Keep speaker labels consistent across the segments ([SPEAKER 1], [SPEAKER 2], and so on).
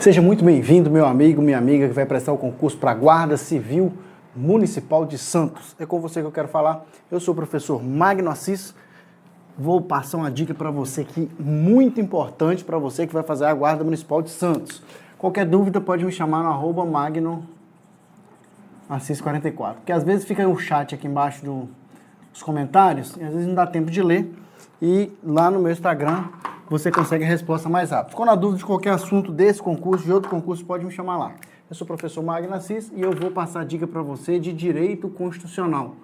[SPEAKER 1] Seja muito bem-vindo, meu amigo, minha amiga, que vai prestar o concurso para a Guarda Civil Municipal de Santos. É com você que eu quero falar. Eu sou o professor Magno Assis. Vou passar uma dica para você aqui, muito importante para você que vai fazer a Guarda Municipal de Santos. Qualquer dúvida pode me chamar no @Magno Assis 44, porque às vezes fica o chat aqui embaixo dos comentários e às vezes não dá tempo de ler. E lá no meu Instagram você consegue a resposta mais rápido. Ficou na dúvida de qualquer assunto desse concurso, de outro concurso, pode me chamar lá. Eu sou o professor Magno Assis e eu vou passar a dica para você de direito constitucional.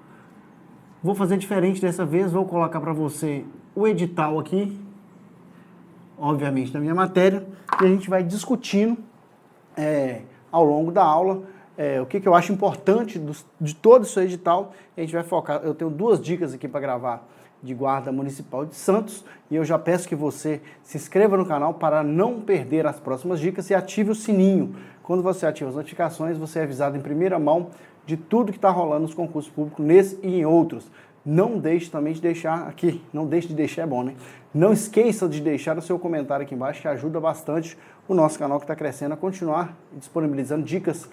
[SPEAKER 1] Vou fazer diferente dessa vez, vou colocar para você o edital aqui, obviamente da minha matéria, e a gente vai discutindo ao longo da aula o que eu acho importante de todo esse edital. A gente vai focar, eu tenho duas dicas aqui para gravar de Guarda Municipal de Santos, e eu já peço que você se inscreva no canal para não perder as próximas dicas e ative o sininho. Quando você ativa as notificações, você é avisado em primeira mão de tudo que está rolando nos concursos públicos, nesse e em outros. Não deixe também de deixar aqui, não deixe de deixar, é bom, né? Não esqueça de deixar o seu comentário aqui embaixo, que ajuda bastante o nosso canal que está crescendo a continuar disponibilizando dicas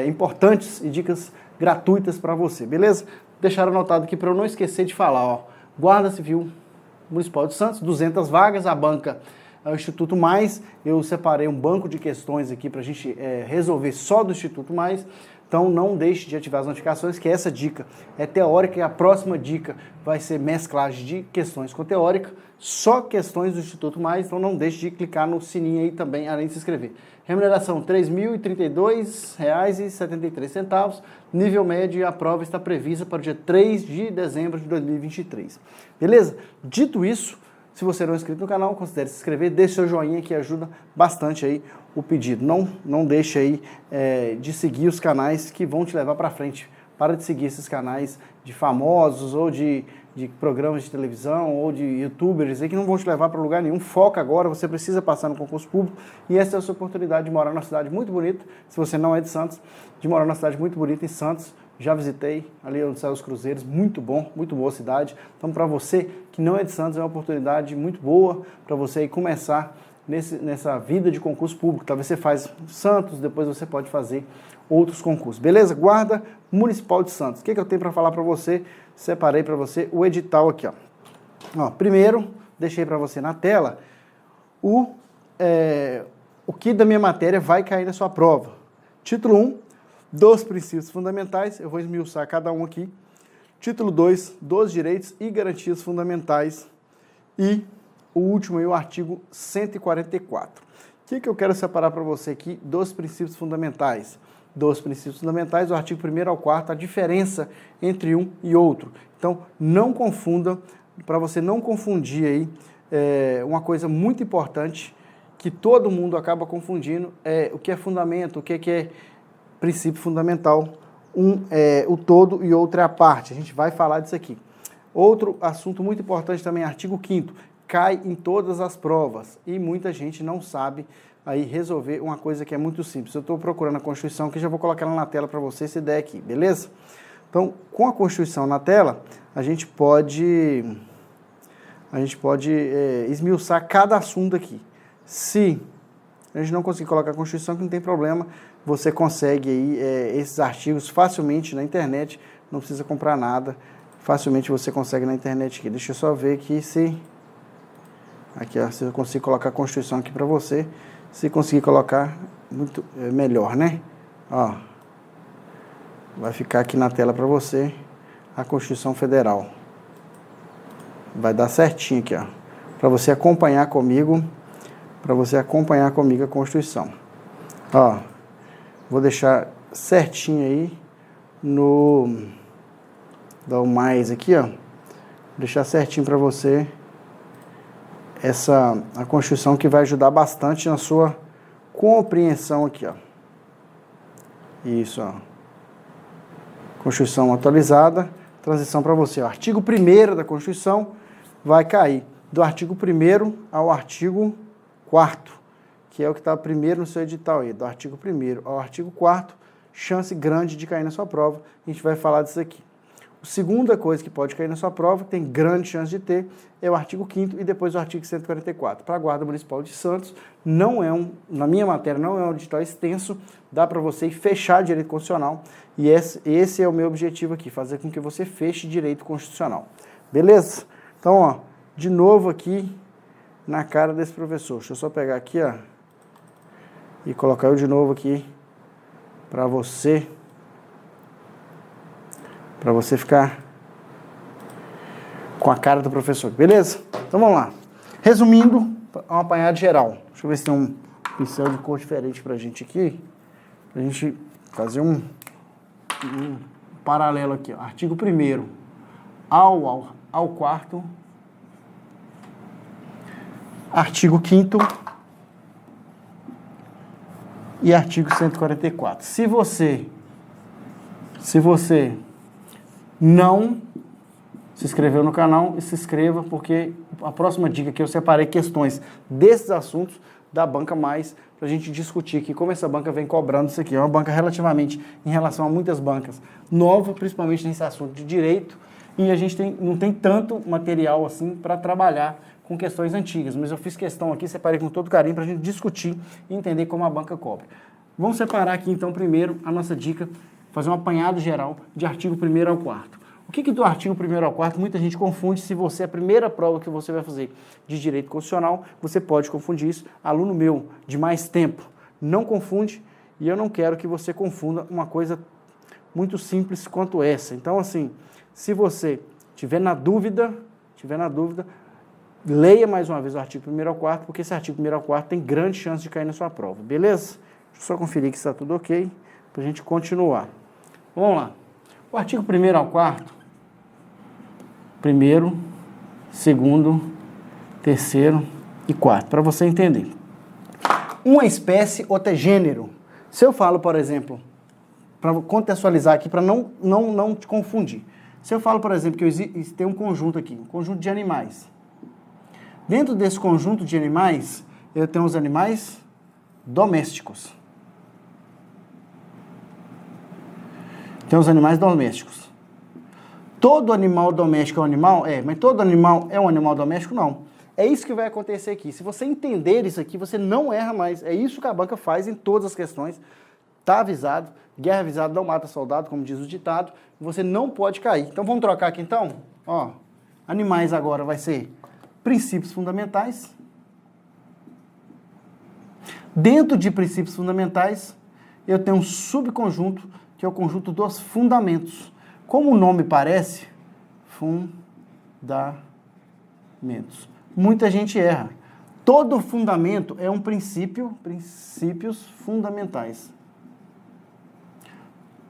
[SPEAKER 1] importantes e dicas gratuitas para você, beleza? Deixar anotado aqui para eu não esquecer de falar, ó. Guarda Civil Municipal de Santos, 200 vagas, a banca é o Instituto Mais. Eu separei um banco de questões aqui para a gente resolver só do Instituto Mais. Então não deixe de ativar as notificações, que essa dica é teórica e a próxima dica vai ser mesclagem de questões com teórica, só questões do Instituto Mais. Então não deixe de clicar no sininho aí também, além de se inscrever. Remuneração R$ 3.032,73. Nível médio, a prova está prevista para o dia 3 de dezembro de 2023. Beleza? Dito isso, se você não é inscrito no canal, considere se inscrever, deixe seu joinha que ajuda bastante aí o pedido. Não deixe aí de seguir os canais que vão te levar para frente. Para de seguir esses canais de famosos ou de programas de televisão ou de youtubers aí que não vão te levar para lugar nenhum. Foca agora, você precisa passar no concurso público e essa é a sua oportunidade de morar numa cidade muito bonita, se você não é de Santos, de morar numa cidade muito bonita em Santos. Já visitei, ali onde saem os cruzeiros, muito bom, muito boa cidade. Então, para você que não é de Santos, é uma oportunidade muito boa para você aí começar nessa vida de concurso público. Talvez você faz Santos, depois você pode fazer outros concursos. Beleza? Guarda Municipal de Santos. O que eu tenho para falar para você? Separei para você o edital aqui, ó. Primeiro, deixei para você na tela o que da minha matéria vai cair na sua prova. Título 1, dos princípios fundamentais, eu vou esmiuçar cada um aqui. Título 2, dos direitos e garantias fundamentais. E o último aí, o artigo 144. O que eu quero separar para você aqui dos princípios fundamentais? Dos princípios fundamentais, o artigo 1º ao 4º, a diferença entre um e outro. Então, não confunda, para você não confundir aí, uma coisa muito importante que todo mundo acaba confundindo, o que é fundamento, o que é princípio fundamental. Um é o todo e outro é a parte. A gente vai falar disso aqui. Outro assunto muito importante também, artigo 5º, cai em todas as provas e muita gente não sabe aí resolver uma coisa que é muito simples. Eu estou procurando a Constituição, que já vou colocar ela na tela para você, essa ideia aqui, beleza? Então, com a Constituição na tela, a gente pode esmiuçar cada assunto aqui. Se a gente não conseguir colocar a Constituição, que não tem problema, você consegue aí esses artigos facilmente na internet, não precisa comprar nada, facilmente você consegue na internet aqui. Deixa eu só ver aqui se eu consigo colocar a Constituição aqui para você. Se conseguir colocar, muito melhor, né? Ó, vai ficar aqui na tela para você a Constituição Federal. Vai dar certinho aqui, ó, para você acompanhar comigo, a Constituição. Ó, vou deixar certinho aí dá o mais aqui, ó. Vou deixar certinho para você a Constituição, que vai ajudar bastante na sua compreensão aqui, ó. Isso, ó. Constituição atualizada, transição para você. O artigo 1º da Constituição vai cair do artigo 1º ao artigo 4º, que é o que está primeiro no seu edital aí, do artigo 1º ao artigo 4º, chance grande de cair na sua prova. A gente vai falar disso aqui. A segunda coisa que pode cair na sua prova, que tem grande chance de ter, é o artigo 5º e depois o artigo 144. Para a Guarda Municipal de Santos, não é na minha matéria, não é um edital extenso, dá para você fechar direito constitucional, e esse é o meu objetivo aqui, fazer com que você feche direito constitucional. Beleza? Então, ó, de novo aqui na cara desse professor. Deixa eu só pegar aqui, ó, e colocar eu de novo aqui para você ficar com a cara do professor, beleza? Então vamos lá. Resumindo, um apanhado geral. Deixa eu ver se tem um pincel de cor diferente pra gente aqui, pra gente fazer um paralelo aqui, ó. Artigo 1º ao 4º, artigo 5º e artigo 144. Se você não se inscreveu no canal, se inscreva, porque a próxima dica que eu separei questões desses assuntos da Banca Mais, para a gente discutir aqui como essa banca vem cobrando isso aqui. É uma banca relativamente, em relação a muitas bancas, nova, principalmente nesse assunto de direito, e a gente não tem tanto material assim para trabalhar com questões antigas, mas eu fiz questão aqui, separei com todo carinho para a gente discutir e entender como a banca cobra. Vamos separar aqui então primeiro a nossa dica, fazer um apanhado geral de artigo 1º ao 4º. O que do artigo 1º ao 4º muita gente confunde? Se você é a primeira prova que você vai fazer de direito constitucional, você pode confundir isso. Aluno meu de mais tempo, não confunde, e eu não quero que você confunda uma coisa muito simples quanto essa. Então, assim, se você tiver na dúvida, leia mais uma vez o artigo 1º ao 4º, porque esse artigo 1º ao 4º tem grande chance de cair na sua prova, beleza? Deixa eu só conferir que está tudo ok, para a gente continuar. Vamos lá. O artigo 1º ao 4º, 1º, 2º, 3º e 4º, para você entender. Uma espécie, outra é gênero. Se eu falo, por exemplo, para contextualizar aqui, para não te confundir. Se eu falo, por exemplo, que tem um conjunto aqui, um conjunto de animais. Dentro desse conjunto de animais, eu tenho os animais domésticos. Tem os animais domésticos. Todo animal doméstico é um animal? É, mas todo animal é um animal doméstico? Não. É isso que vai acontecer aqui. Se você entender isso aqui, você não erra mais. É isso que a banca faz em todas as questões. Está avisado. Guerra avisada não mata soldado, como diz o ditado. Você não pode cair. Então vamos trocar aqui então? Ó, animais agora vai ser princípios fundamentais. Dentro de princípios fundamentais, eu tenho um subconjunto, que é o conjunto dos fundamentos. Como o nome parece, fundamentos. Muita gente erra. Todo fundamento é um princípios fundamentais.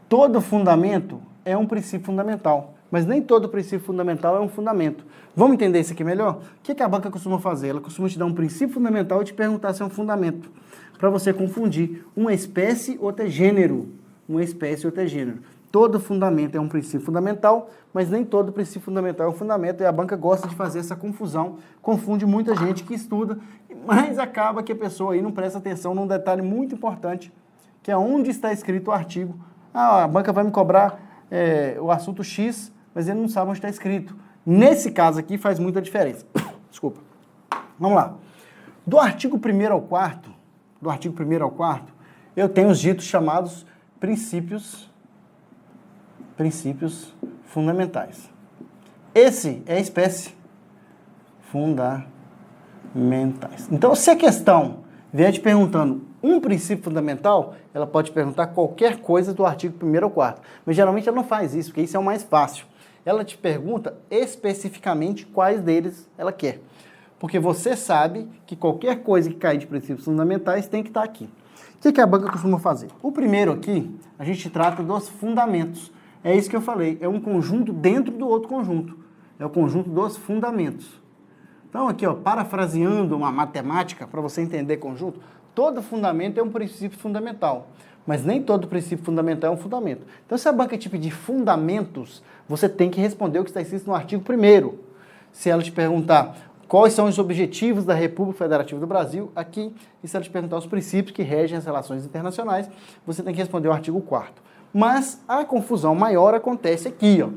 [SPEAKER 1] Todo fundamento é um princípio fundamental, mas nem todo princípio fundamental é um fundamento. Vamos entender isso aqui melhor? O que a banca costuma fazer? Ela costuma te dar um princípio fundamental e te perguntar se é um fundamento, para você confundir uma espécie, outra é gênero. Uma espécie, outra é gênero. Todo fundamento é um princípio fundamental, mas nem todo princípio fundamental é um fundamento, e a banca gosta de fazer essa confusão, confunde muita gente que estuda, mas acaba que a pessoa aí não presta atenção num detalhe muito importante, que é onde está escrito o artigo. A banca vai me cobrar o assunto X, mas ele não sabe onde está escrito. Nesse caso aqui faz muita diferença. Desculpa. Vamos lá. Do artigo 1º ao 4º, eu tenho os ditos chamados princípios fundamentais. Esse é a espécie fundamentais. Então, se a questão vier te perguntando um princípio fundamental, ela pode perguntar qualquer coisa do artigo 1º ao 4º. Mas geralmente ela não faz isso, porque isso é o mais fácil. Ela te pergunta especificamente quais deles ela quer. Porque você sabe que qualquer coisa que cair de princípios fundamentais tem que estar aqui. O que a banca costuma fazer? O primeiro aqui, a gente trata dos fundamentos. É isso que eu falei, é um conjunto dentro do outro conjunto. É o conjunto dos fundamentos. Então aqui, ó, parafraseando uma matemática, para você entender conjunto, todo fundamento é um princípio fundamental, mas nem todo princípio fundamental é um fundamento. Então se a banca te pedir fundamentos, você tem que responder o que está escrito no artigo 1º. Se ela te perguntar quais são os objetivos da República Federativa do Brasil, aqui, e se ela te perguntar os princípios que regem as relações internacionais, você tem que responder o artigo 4º. Mas a confusão maior acontece aqui, ó.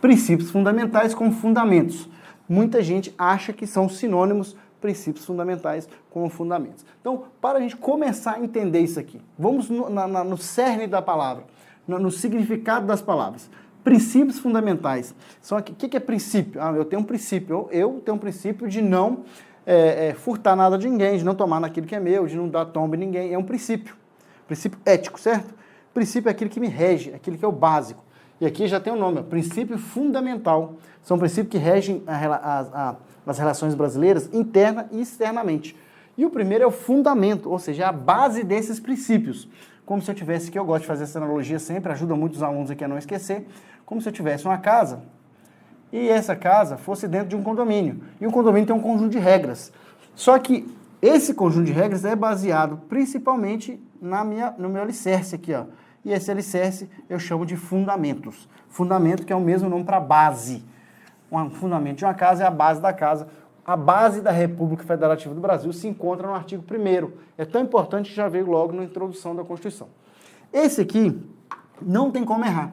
[SPEAKER 1] princípios fundamentais como fundamentos. Muita gente acha que são sinônimos, princípios fundamentais como fundamentos. Então, para a gente começar a entender isso aqui, vamos no cerne da palavra, no significado das palavras. Princípios fundamentais. O que é princípio? Eu tenho um princípio. Eu tenho um princípio de não furtar nada de ninguém, de não tomar naquilo que é meu, de não dar tomba em ninguém. É um princípio. Princípio ético, certo? Princípio é aquilo que me rege, aquilo que é o básico. E aqui já tem um nome, princípio fundamental. São princípios que regem as relações brasileiras interna e externamente. E o primeiro é o fundamento, ou seja, a base desses princípios. Como se eu tivesse, que eu gosto de fazer essa analogia sempre, ajuda muitos alunos aqui a não esquecer, como se eu tivesse uma casa e essa casa fosse dentro de um condomínio. E o condomínio tem um conjunto de regras. Só que esse conjunto de regras é baseado principalmente no meu alicerce aqui, ó. E esse alicerce eu chamo de fundamentos. Fundamento que é o mesmo nome para base. Um fundamento de uma casa é a base da casa. A base da República Federativa do Brasil se encontra no artigo 1º. É tão importante que já veio logo na introdução da Constituição. Esse aqui não tem como errar,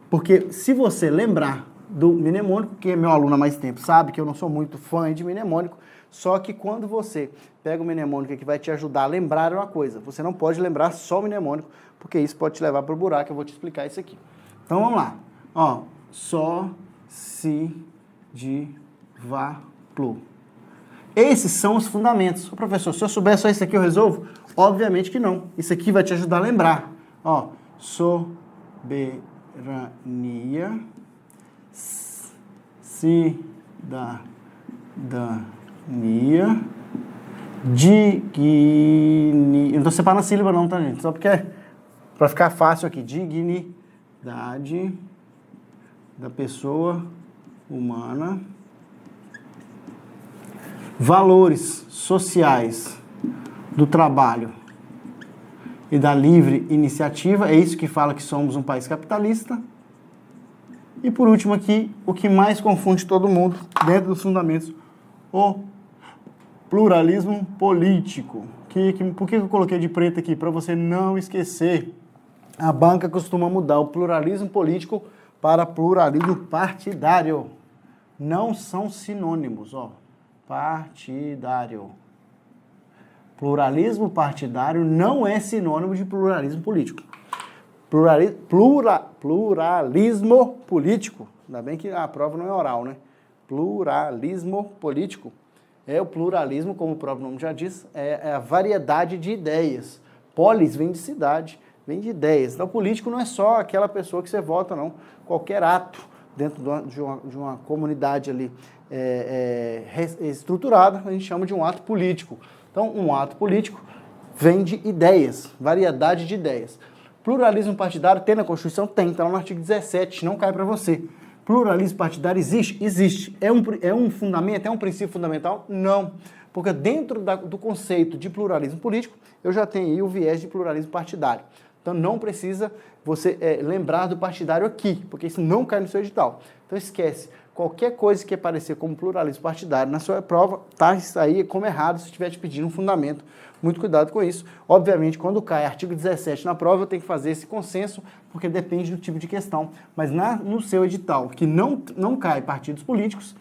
[SPEAKER 1] porque se você lembrar do mnemônico, que é meu aluno há mais tempo sabe que eu não sou muito fã de mnemônico, só que quando você pega o mnemônico que vai te ajudar a lembrar uma coisa, você não pode lembrar só o mnemônico, porque isso pode te levar para o buraco, eu vou te explicar isso aqui. Então vamos lá. Só, si, de, vá, plu. Esses são os fundamentos. Professor, se eu souber só isso aqui eu resolvo? Obviamente que não. Isso aqui vai te ajudar a lembrar. Soberania, cidadania, dignidade. Eu não estou separando a sílaba não, tá, gente? Só porque para ficar fácil aqui. Dignidade da pessoa humana. Valores sociais do trabalho e da livre iniciativa, é isso que fala que somos um país capitalista. E por último aqui, o que mais confunde todo mundo dentro dos fundamentos, o pluralismo político. Por que eu coloquei de preto aqui? Para você não esquecer. A banca costuma mudar o pluralismo político para pluralismo partidário. Não são sinônimos, partidário. Pluralismo partidário não é sinônimo de pluralismo político. Pluralismo político, ainda bem que a prova não é oral, né? Pluralismo político é o pluralismo, como o próprio nome já diz, é a variedade de ideias. Polis vem de cidade, vem de ideias. Então, político não é só aquela pessoa que você vota, não. Qualquer ato dentro de uma comunidade ali estruturada, a gente chama de um ato político. Então, um ato político vem de ideias, variedade de ideias. Pluralismo partidário tem na Constituição? Tem, está lá no artigo 17, não cai para você. Pluralismo partidário existe? Existe. É um fundamento, é um princípio fundamental? Não. Porque dentro do conceito de pluralismo político, eu já tenho aí o viés de pluralismo partidário. Então não precisa você lembrar do partidário aqui, porque isso não cai no seu edital. Então esquece. Qualquer coisa que aparecer como pluralismo partidário na sua prova, tá isso aí como errado se estiver te pedindo um fundamento. Muito cuidado com isso. Obviamente, quando cai artigo 17 na prova, eu tenho que fazer esse consenso, porque depende do tipo de questão. Mas no seu edital, que não cai partidos políticos,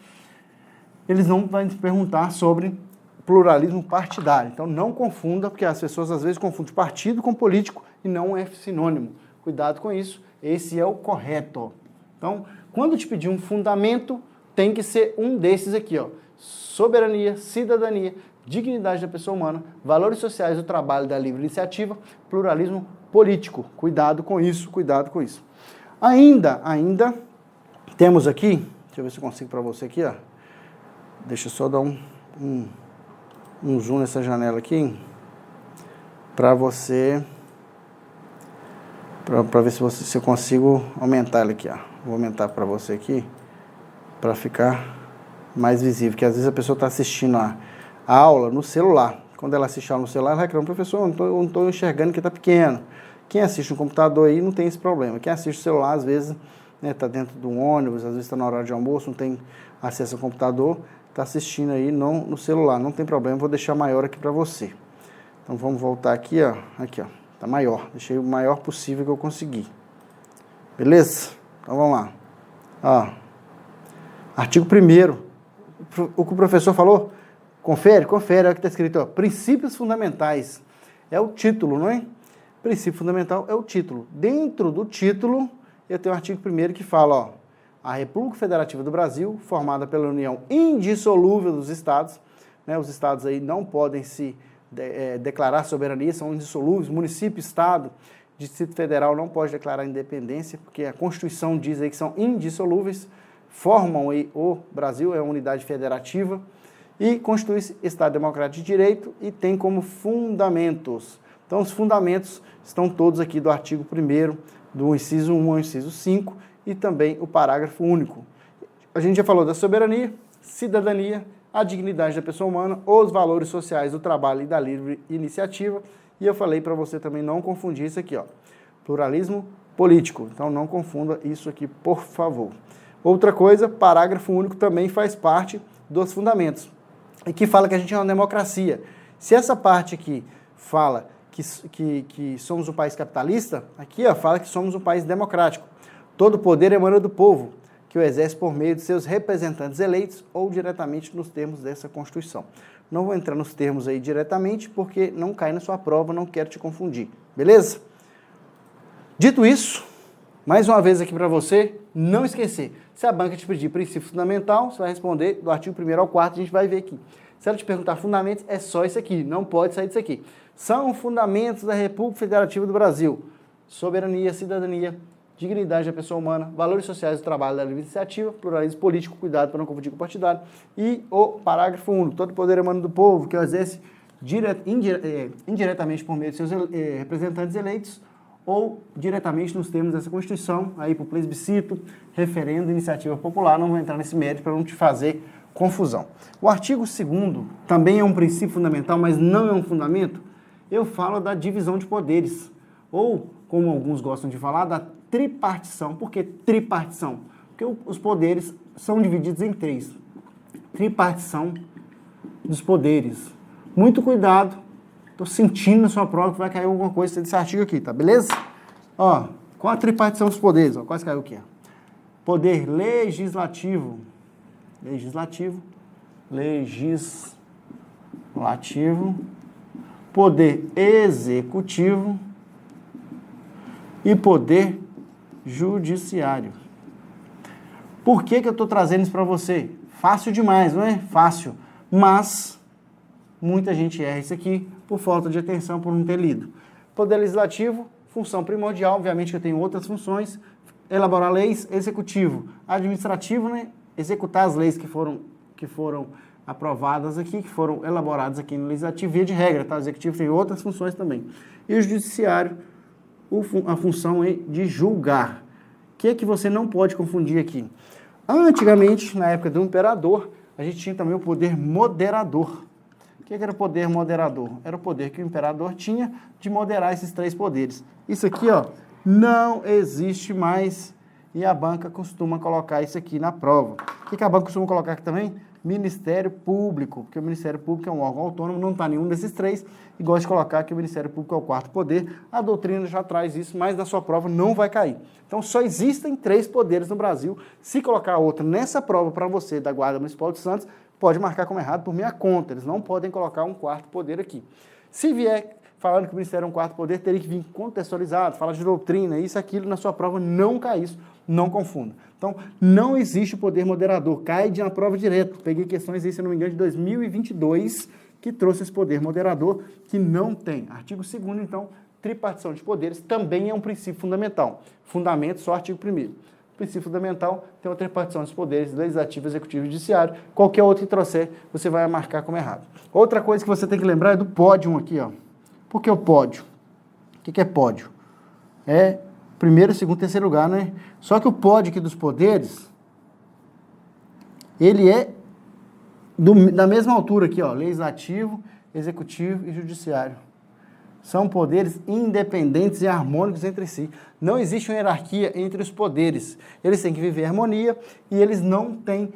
[SPEAKER 1] eles não vão te perguntar sobre pluralismo partidário. Então não confunda, porque as pessoas às vezes confundem partido com político e não é sinônimo. Cuidado com isso, esse é o correto. Então, quando te pedir um fundamento, tem que ser um desses aqui, soberania, cidadania, dignidade da pessoa humana, valores sociais do trabalho da livre iniciativa, pluralismo político. Cuidado com isso, cuidado com isso. Ainda temos aqui, deixa eu ver se eu consigo para você aqui, deixa eu só dar um zoom nessa janela aqui, para você, para ver se eu consigo aumentar ele aqui, Vou aumentar para você aqui, para ficar mais visível, porque às vezes a pessoa está assistindo a aula no celular. Quando ela assiste a aula no celular, ela reclama, professor, eu não estou enxergando que está pequeno. Quem assiste no computador aí não tem esse problema. Quem assiste o celular, às vezes, está dentro de um ônibus, às vezes está na hora de almoço, não tem acesso ao computador, está assistindo aí no celular, não tem problema, vou deixar maior aqui para você. Então vamos voltar aqui, aqui, está maior, deixei o maior possível que eu consegui. Beleza? Então vamos lá. Artigo 1º. O que o professor falou, confere, olha o que está escrito, ó, princípios fundamentais. É o título, não é? Princípio fundamental é o título. Dentro do título, eu tenho o artigo 1º que fala, ó, a República Federativa do Brasil, formada pela união indissolúvel dos estados, né, os estados aí não podem se declarar soberania, são indissolúveis, município, estado, Distrito Federal não pode declarar independência, porque a Constituição diz aí que são indissolúveis, formam aí o Brasil, é uma unidade federativa, e constitui-se Estado Democrático de Direito e tem como fundamentos. Então, os fundamentos estão todos aqui do artigo 1º, do inciso 1 ao inciso 5, e também o parágrafo único. A gente já falou da soberania, cidadania, a dignidade da pessoa humana, os valores sociais do trabalho e da livre iniciativa, e eu falei para você também não confundir isso aqui, ó, pluralismo político. Então, não confunda isso aqui, por favor. Outra coisa, parágrafo único também faz parte dos fundamentos, e que fala que a gente é uma democracia. Se essa parte aqui fala que somos um país capitalista, aqui ó, fala que somos um país democrático. Todo poder emana do povo, que o exerce por meio de seus representantes eleitos ou diretamente nos termos dessa Constituição. Não vou entrar nos termos aí diretamente, porque não cai na sua prova, não quero te confundir, beleza? Dito isso, mais uma vez aqui para você, não esquecer, se a banca te pedir princípio fundamental, você vai responder do artigo 1º ao 4º, a gente vai ver aqui. Se ela te perguntar fundamentos, é só isso aqui, não pode sair disso aqui. São fundamentos da República Federativa do Brasil: soberania, cidadania, dignidade da pessoa humana, valores sociais do trabalho da livre iniciativa, pluralismo político, cuidado para não confundir com partidário, e o parágrafo único: todo poder emana do povo, que exerce indiretamente por meio de seus representantes eleitos ou diretamente nos termos dessa Constituição, aí por plebiscito, referendo, iniciativa popular. Não vou entrar nesse mérito para não te fazer confusão. O artigo 2º também é um princípio fundamental, mas não é um fundamento. Eu falo da divisão de poderes, ou, como alguns gostam de falar, da tripartição. Por que tripartição? Porque os poderes são divididos em 3. Tripartição dos poderes. Muito cuidado, estou sentindo na sua prova que vai cair alguma coisa desse artigo aqui, tá beleza? Ó, qual a tripartição dos poderes? Ó, quase caiu aqui. Poder legislativo, poder executivo e poder judiciário. Por que eu estou trazendo isso para você? Fácil demais, não é? Fácil. Mas muita gente erra isso aqui por falta de atenção, por não ter lido. Poder legislativo, função primordial, obviamente que eu tenho outras funções: elaborar leis. Executivo, administrativo, né? Executar as leis que foram aprovadas aqui, que foram elaboradas aqui no legislativo, via de regra, tá? O executivo tem outras funções também. E o judiciário, a função é de julgar. O que é que você não pode confundir aqui? Antigamente, na época do imperador, a gente tinha também o poder moderador. O que era o poder moderador? Era o poder que o imperador tinha de moderar esses 3 poderes. Isso aqui, ó, não existe mais, e a banca costuma colocar isso aqui na prova. O que a banca costuma colocar aqui também? Ministério Público, porque o Ministério Público é um órgão autônomo, não está nenhum desses 3, e gosta de colocar que o Ministério Público é o 4º poder. A doutrina já traz isso, mas na sua prova não vai cair. Então, só existem 3 poderes no Brasil. Se colocar outro nessa prova para você, da Guarda Municipal de Santos, pode marcar como errado por minha conta. Eles não podem colocar um 4º poder aqui. Se vier falando que o Ministério é um 4º poder, teria que vir contextualizado, falar de doutrina, isso, aquilo, na sua prova não cai isso, não confunda. Então, não existe o poder moderador, cai de uma prova direto. Peguei questões aí, se não me engano, de 2022, que trouxe esse poder moderador, que não tem. Artigo 2º, então, tripartição de poderes também é um princípio fundamental. Fundamento só artigo 1º. Princípio fundamental tem uma tripartição dos poderes legislativo, executivo e judiciário. Qualquer outro que trouxer, você vai marcar como errado. Outra coisa que você tem que lembrar é do pódio aqui, ó. Por que o pódio? O que é pódio? É primeiro, segundo, terceiro lugar, né? Só que o pódio aqui dos poderes, ele é da mesma altura aqui, ó, legislativo, executivo e judiciário. São poderes independentes e harmônicos entre si. Não existe uma hierarquia entre os poderes. Eles têm que viver em harmonia e eles não têm,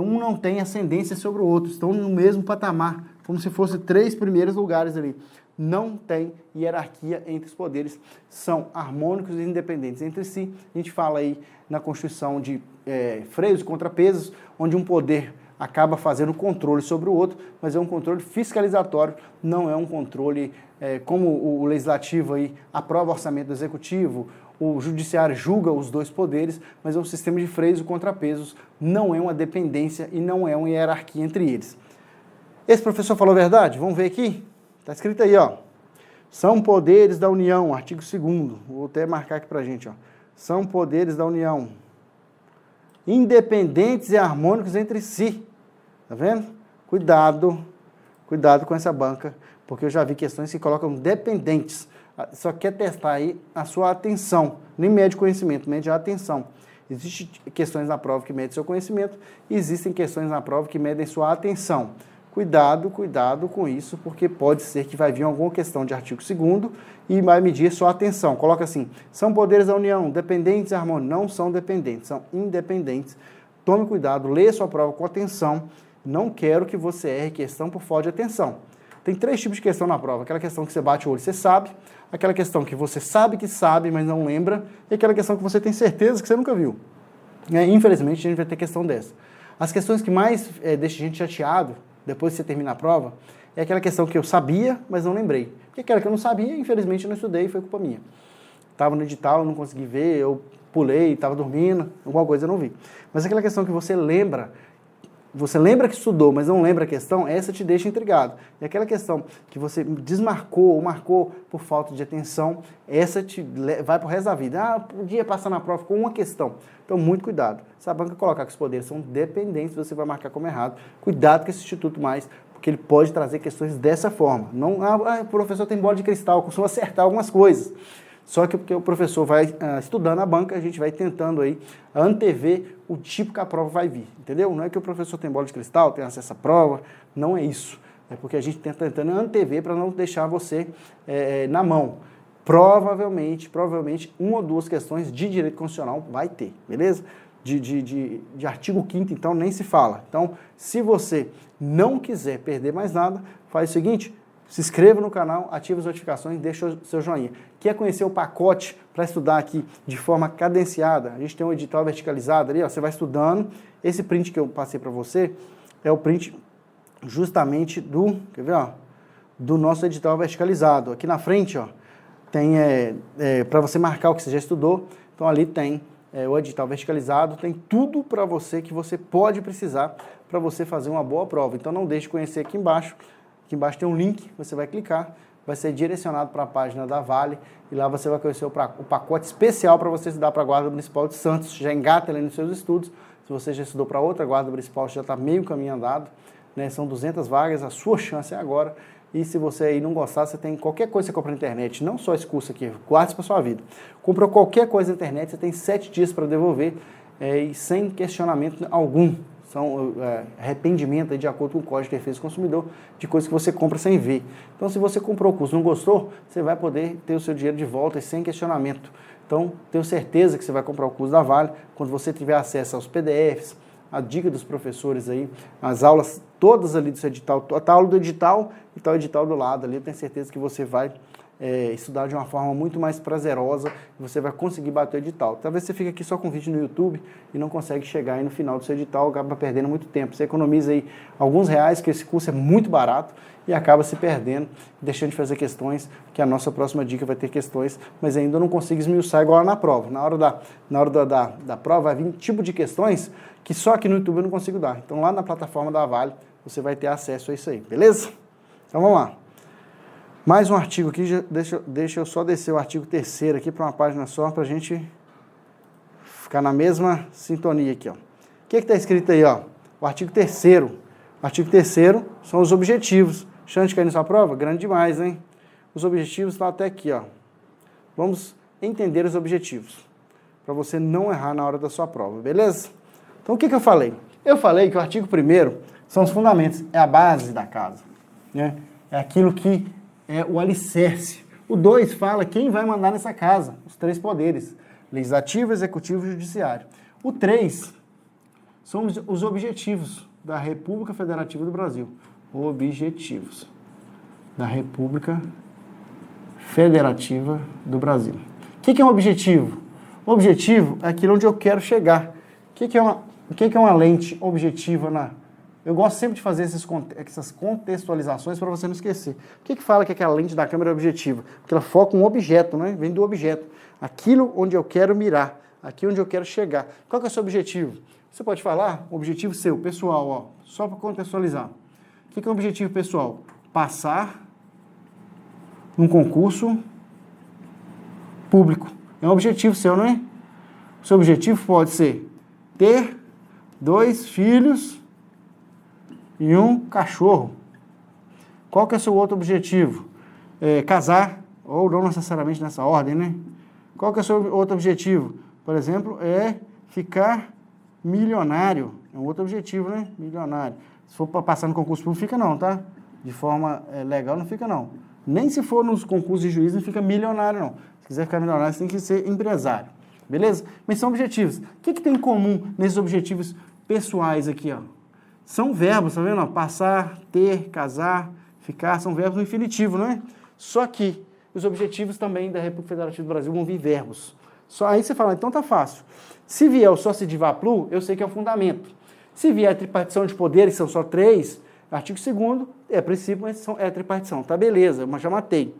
[SPEAKER 1] um não tem ascendência sobre o outro. Estão no mesmo patamar, como se fossem 3 primeiros lugares ali. não tem hierarquia entre os poderes, são harmônicos e independentes entre si. A gente fala aí na Constituição de freios e contrapesos, onde um poder acaba fazendo controle sobre o outro, mas é um controle fiscalizatório, não é um controle como o legislativo aí aprova o orçamento do executivo, o judiciário julga os dois poderes, mas é um sistema de freios e contrapesos, não é uma dependência e não é uma hierarquia entre eles. Esse professor falou a verdade? Vamos ver aqui? Está escrito aí, ó. São poderes da União, artigo 2º. Vou até marcar aqui pra gente, ó. São poderes da União, independentes e harmônicos entre si. Tá vendo? Cuidado com essa banca, porque eu já vi questões que colocam dependentes. Só quer testar aí a sua atenção. Nem mede conhecimento, mede a atenção. Existem questões na prova que medem seu conhecimento, e existem questões na prova que medem sua atenção. Cuidado com isso, porque pode ser que vai vir alguma questão de artigo 2º e vai medir sua atenção. Coloca assim, são poderes da União, dependentes e harmônicos. Não são dependentes, são independentes. Tome cuidado, leia sua prova com atenção. Não quero que você erre questão por falta de atenção. Tem 3 tipos de questão na prova. Aquela questão que você bate o olho e você sabe, aquela questão que você sabe, mas não lembra, e aquela questão que você tem certeza que você nunca viu. Infelizmente, a gente vai ter questão dessa. As questões que mais deixam a gente chateado, depois que você termina a prova, é aquela questão que eu sabia, mas não lembrei. Porque aquela que eu não sabia, infelizmente, eu não estudei, foi culpa minha. Estava no edital, eu não consegui ver, eu pulei, estava dormindo, alguma coisa eu não vi. Mas aquela questão que você lembra que estudou, mas não lembra a questão, essa te deixa intrigado. E aquela questão que você desmarcou ou marcou por falta de atenção, essa vai para o resto da vida. Podia passar na prova com uma questão. Então, muito cuidado. Se a banca colocar que os poderes são dependentes, você vai marcar como errado. Cuidado com esse instituto mais, porque ele pode trazer questões dessa forma. Não, o professor tem bola de cristal, costuma acertar algumas coisas. Só que porque o professor vai estudando a banca, a gente vai tentando aí antever o tipo que a prova vai vir, entendeu? Não é que o professor tem bola de cristal, tem acesso à prova, não é isso. É porque a gente tenta tentando antever para não deixar você na mão. Provavelmente, uma ou duas questões de direito constitucional vai ter, beleza? De artigo 5º, então, nem se fala. Então, se você não quiser perder mais nada, faz o seguinte, se inscreva no canal, ative as notificações, deixa o seu joinha. Quer conhecer o pacote para estudar aqui de forma cadenciada? A gente tem um edital verticalizado ali, ó, você vai estudando. Esse print que eu passei para você é o print justamente quer ver, ó, do nosso edital verticalizado. Aqui na frente, ó, tem para você marcar o que você já estudou. Então ali tem o edital verticalizado, tem tudo para você que você pode precisar para você fazer uma boa prova. Então não deixe de conhecer aqui embaixo. Aqui embaixo tem um link, você vai clicar, vai ser direcionado para a página da Vale e lá você vai conhecer o pacote especial para você estudar para a Guarda Municipal de Santos. Já engata ali nos seus estudos. Se você já estudou para outra Guarda Municipal, já está meio caminho andado, né? São 200 vagas, a sua chance é agora. E se você aí não gostar, você tem qualquer coisa que você compra na internet, não só esse curso aqui, guarde para sua vida. Comprou qualquer coisa na internet, você tem 7 dias para devolver e sem questionamento algum. São arrependimento de acordo com o Código de Defesa do Consumidor, de coisas que você compra sem ver. Então, se você comprou o curso e não gostou, você vai poder ter o seu dinheiro de volta e sem questionamento. Então, tenho certeza que você vai comprar o curso da Vale quando você tiver acesso aos PDFs, a dica dos professores aí, as aulas todas ali do seu edital, a aula do edital e tá o edital do lado ali, eu tenho certeza que você vai estudar de uma forma muito mais prazerosa e você vai conseguir bater o edital. Talvez você fique aqui só com vídeo no YouTube e não consegue chegar aí no final do seu edital, acaba perdendo muito tempo. Você economiza aí alguns reais, que esse curso é muito barato, e acaba se perdendo, deixando de fazer questões, que a nossa próxima dica vai ter questões, mas ainda não consigo esmiuçar igual na prova. Na hora da prova vai vir tipo de questões que só aqui no YouTube eu não consigo dar. Então lá na plataforma da Vale você vai ter acesso a isso aí, beleza? Então vamos lá. Mais um artigo aqui, deixa eu só descer o artigo 3º aqui para uma página só, para a gente ficar na mesma sintonia aqui, ó. O que está escrito aí, ó? O artigo 3º. O artigo 3º são os objetivos. Chance de cair na sua prova? Grande demais, hein? Os objetivos estão até aqui, ó. Vamos entender os objetivos, para você não errar na hora da sua prova, beleza? Então, o que eu falei? Eu falei que o artigo 1º são os fundamentos, é a base da casa, né? É aquilo que é o alicerce. O 2 fala quem vai mandar nessa casa, os 3 poderes, legislativo, executivo e judiciário. O 3 são os objetivos da República Federativa do Brasil. Objetivos da República Federativa do Brasil. O que é um objetivo? O objetivo é aquilo onde eu quero chegar. O que é uma lente objetiva? Eu gosto sempre de fazer essas contextualizações para você não esquecer. Por que fala que aquela lente da câmera é objetiva? Porque ela foca um objeto, né? Vem do objeto. Aquilo onde eu quero mirar, aqui onde eu quero chegar. Qual que é o seu objetivo? Você pode falar, objetivo seu, pessoal, ó, só para contextualizar. O que é um objetivo pessoal? Passar num concurso público. É um objetivo seu, não é? O seu objetivo pode ser ter 2 filhos e um cachorro. Qual que é o seu outro objetivo? Casar, ou não necessariamente nessa ordem, né? Qual que é o seu outro objetivo? Por exemplo, é ficar milionário. É um outro objetivo, né? Milionário. Se for para passar no concurso público, fica não, tá? De forma legal, não fica não. Nem se for nos concursos de juiz, não fica milionário, não. Se quiser ficar milionário, você tem que ser empresário. Beleza? Mas são objetivos. O que tem em comum nesses objetivos pessoais aqui, ó? São verbos, tá vendo? Passar, ter, casar, ficar, são verbos no infinitivo, não é? Só que os objetivos também da República Federativa do Brasil vão vir verbos. Só aí você fala, então tá fácil. Se vier o sócio plu, eu sei que é o fundamento. Se vier a tripartição de poderes, são só 3, artigo 2º, é princípio, mas é tripartição. Tá, beleza, mas já matei.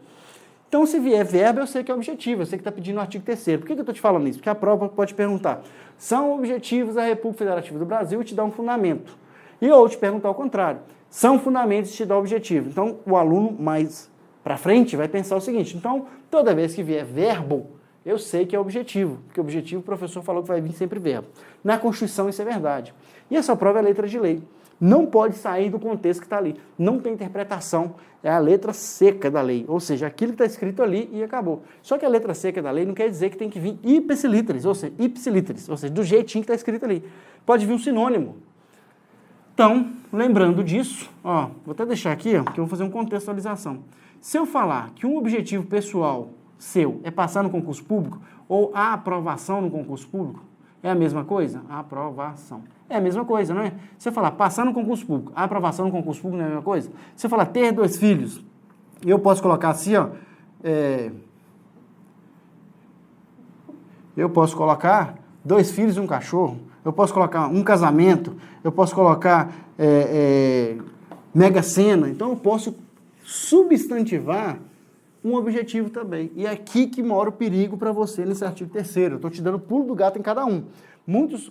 [SPEAKER 1] Então, se vier verbo, eu sei que é objetivo, eu sei que está pedindo o artigo 3º. Por que eu estou te falando isso? Porque a prova pode perguntar, são objetivos da República Federativa do Brasil e te dá um fundamento. E ou te perguntar ao contrário, são fundamentos e te dá objetivo. Então, o aluno mais para frente vai pensar o seguinte, então, toda vez que vier verbo, eu sei que é objetivo, porque objetivo o professor falou que vai vir sempre verbo. Na Constituição isso é verdade. E essa prova é letra de lei. Não pode sair do contexto que está ali. Não tem interpretação. É a letra seca da lei. Ou seja, aquilo que está escrito ali e acabou. Só que a letra seca da lei não quer dizer que tem que vir ipsiliteris, ou seja, do jeitinho que está escrito ali. Pode vir um sinônimo. Então, lembrando disso, ó, vou até deixar aqui, ó, que eu vou fazer uma contextualização. Se eu falar que um objetivo pessoal seu é passar no concurso público ou a aprovação no concurso público, é a mesma coisa? A aprovação. É a mesma coisa, não é? Se eu falar passar no concurso público, a aprovação no concurso público não é a mesma coisa? Se eu falar ter 2 filhos, eu posso colocar assim, ó, eu posso colocar 2 filhos e um cachorro, eu posso colocar um casamento, eu posso colocar mega sena, então eu posso substantivar um objetivo também. E é aqui que mora o perigo para você nesse artigo 3º. Eu estou te dando pulo do gato em cada um. Muitos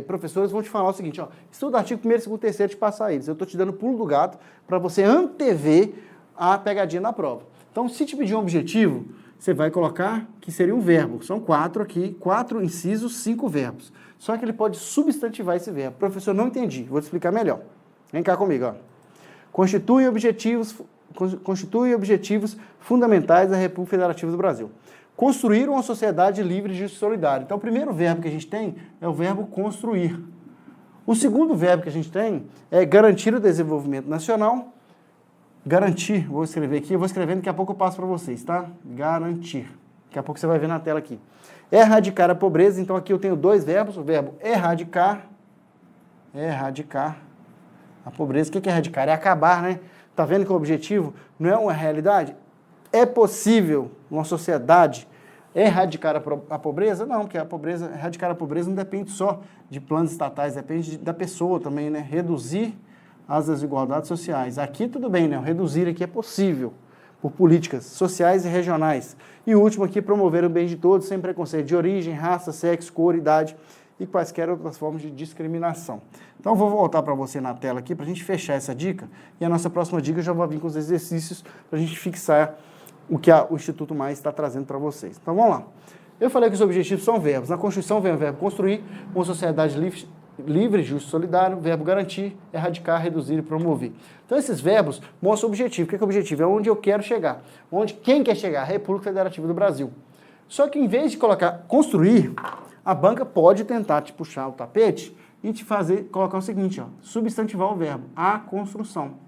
[SPEAKER 1] professores vão te falar o seguinte, ó, estuda artigo 1º, 2º, 3º, te passar eles. Eu estou te dando pulo do gato para você antever a pegadinha na prova. Então, se te pedir um objetivo, você vai colocar que seria um verbo. São 4 aqui, 4 incisos, 5 verbos. Só que ele pode substantivar esse verbo. Professor, não entendi. Vou te explicar melhor. Vem cá comigo, ó. Constitui objetivos fundamentais da República Federativa do Brasil. Construir uma sociedade livre, justa e solidária. Então, o primeiro verbo que a gente tem é o verbo construir. O segundo verbo que a gente tem é garantir o desenvolvimento nacional. Garantir, vou escrever aqui, eu vou escrevendo, daqui a pouco eu passo para vocês, tá? Garantir. Daqui a pouco você vai ver na tela aqui. Erradicar a pobreza, então aqui eu tenho 2 verbos, o verbo erradicar a pobreza. O que é erradicar? É acabar, né? Tá vendo que o objetivo não é uma realidade? É possível uma sociedade erradicar a pobreza? Não, porque erradicar a pobreza não depende só de planos estatais, depende da pessoa também, né? Reduzir as desigualdades sociais. Aqui tudo bem, né? O reduzir aqui é possível por políticas sociais e regionais. E o último aqui, promover o bem de todos, sem preconceito de origem, raça, sexo, cor, idade e quaisquer outras formas de discriminação. Então, eu vou voltar para você na tela aqui para a gente fechar essa dica e a nossa próxima dica já vai vir com os exercícios para a gente fixar o que o Instituto Mais está trazendo para vocês. Então, vamos lá. Eu falei que os objetivos são verbos. Na Constituição vem o verbo construir, uma sociedade livre, justa e solidária, o verbo garantir, erradicar, reduzir e promover. Então, esses verbos mostram o objetivo. O que é o objetivo? É onde eu quero chegar. Quem quer chegar? A República Federativa do Brasil. Só que, em vez de colocar construir, a banca pode tentar te puxar o tapete e te colocar o seguinte, ó, substantivar o verbo, a construção.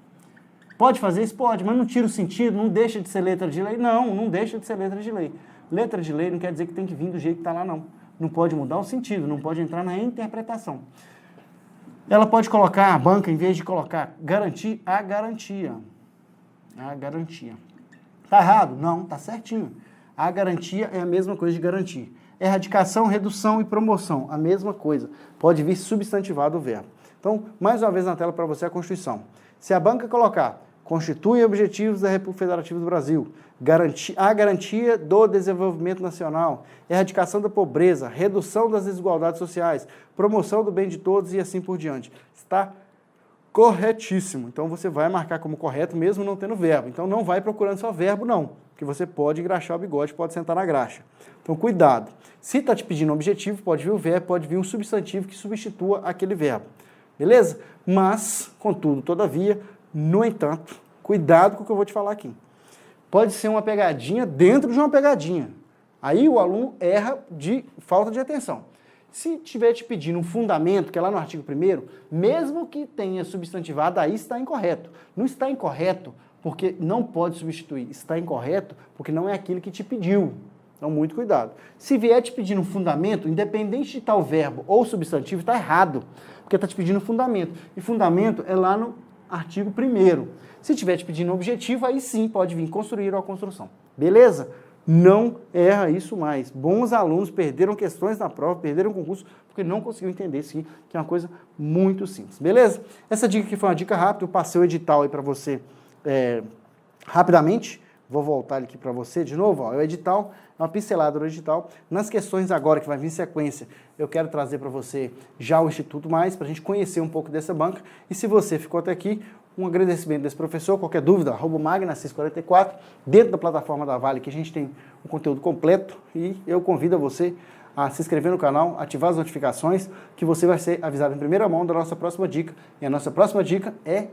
[SPEAKER 1] Pode fazer isso? Pode, mas não tira o sentido, não deixa de ser letra de lei? Não, não deixa de ser letra de lei. Letra de lei não quer dizer que tem que vir do jeito que está lá, não. Não pode mudar o sentido, não pode entrar na interpretação. Ela pode colocar, a banca, em vez de colocar garantir, a garantia. A garantia. Tá errado? Não, tá certinho. A garantia é a mesma coisa de garantir. Erradicação, redução e promoção, a mesma coisa. Pode vir substantivado o verbo. Então, mais uma vez na tela para você a Constituição. Se a banca colocar constitui objetivos da República Federativa do Brasil, a garantia do desenvolvimento nacional, erradicação da pobreza, redução das desigualdades sociais, promoção do bem de todos e assim por diante. Está corretíssimo. Então você vai marcar como correto mesmo não tendo verbo. Então não vai procurando só verbo não, porque você pode engraxar o bigode, pode sentar na graxa. Então cuidado. Se está te pedindo um objetivo, pode vir o verbo, pode vir um substantivo que substitua aquele verbo. Beleza? Mas, contudo, todavia, no entanto, cuidado com o que eu vou te falar aqui. Pode ser uma pegadinha dentro de uma pegadinha. Aí o aluno erra de falta de atenção. Se estiver te pedindo um fundamento, que é lá no artigo 1º, mesmo que tenha substantivado, aí está incorreto. Não está incorreto porque não pode substituir. Está incorreto porque não é aquilo que te pediu. Então, muito cuidado. Se vier te pedindo um fundamento, independente de tal verbo ou substantivo, está errado. Porque está te pedindo fundamento. E fundamento é lá no artigo 1º. Se estiver te pedindo um objetivo, aí sim pode vir construir ou a construção. Beleza? Não erra isso mais. Bons alunos perderam questões na prova, perderam o concurso, porque não conseguiram entender isso aqui, que é uma coisa muito simples. Beleza? Essa dica aqui foi uma dica rápida, eu passei o edital aí para você rapidamente. Vou voltar aqui para você de novo. Ó, o edital, uma pincelada do edital. Nas questões agora, que vai vir em sequência, eu quero trazer para você já o Instituto Mais, para a gente conhecer um pouco dessa banca. E se você ficou até aqui, um agradecimento desse professor. Qualquer dúvida, @magna644, dentro da plataforma da Vale, que a gente tem um conteúdo completo. E eu convido a você a se inscrever no canal, ativar as notificações, que você vai ser avisado em primeira mão da nossa próxima dica. E a nossa próxima dica é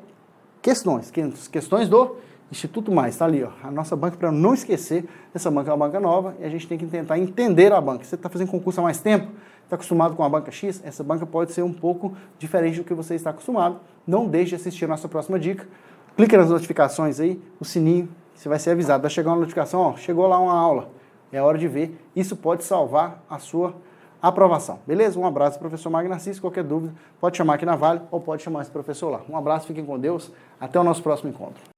[SPEAKER 1] questões do Instituto Mais, tá ali, ó. A nossa banca, para não esquecer, essa banca é uma banca nova e a gente tem que tentar entender a banca. Você está fazendo concurso há mais tempo, está acostumado com a banca X, essa banca pode ser um pouco diferente do que você está acostumado. Não deixe de assistir a nossa próxima dica. Clique nas notificações aí, o sininho, você vai ser avisado. Vai chegar uma notificação, ó, chegou lá uma aula. É hora de ver. Isso pode salvar a sua aprovação. Beleza? Um abraço, professor Magna Cis. Qualquer dúvida, pode chamar aqui na Vale ou pode chamar esse professor lá. Um abraço, fiquem com Deus. Até o nosso próximo encontro.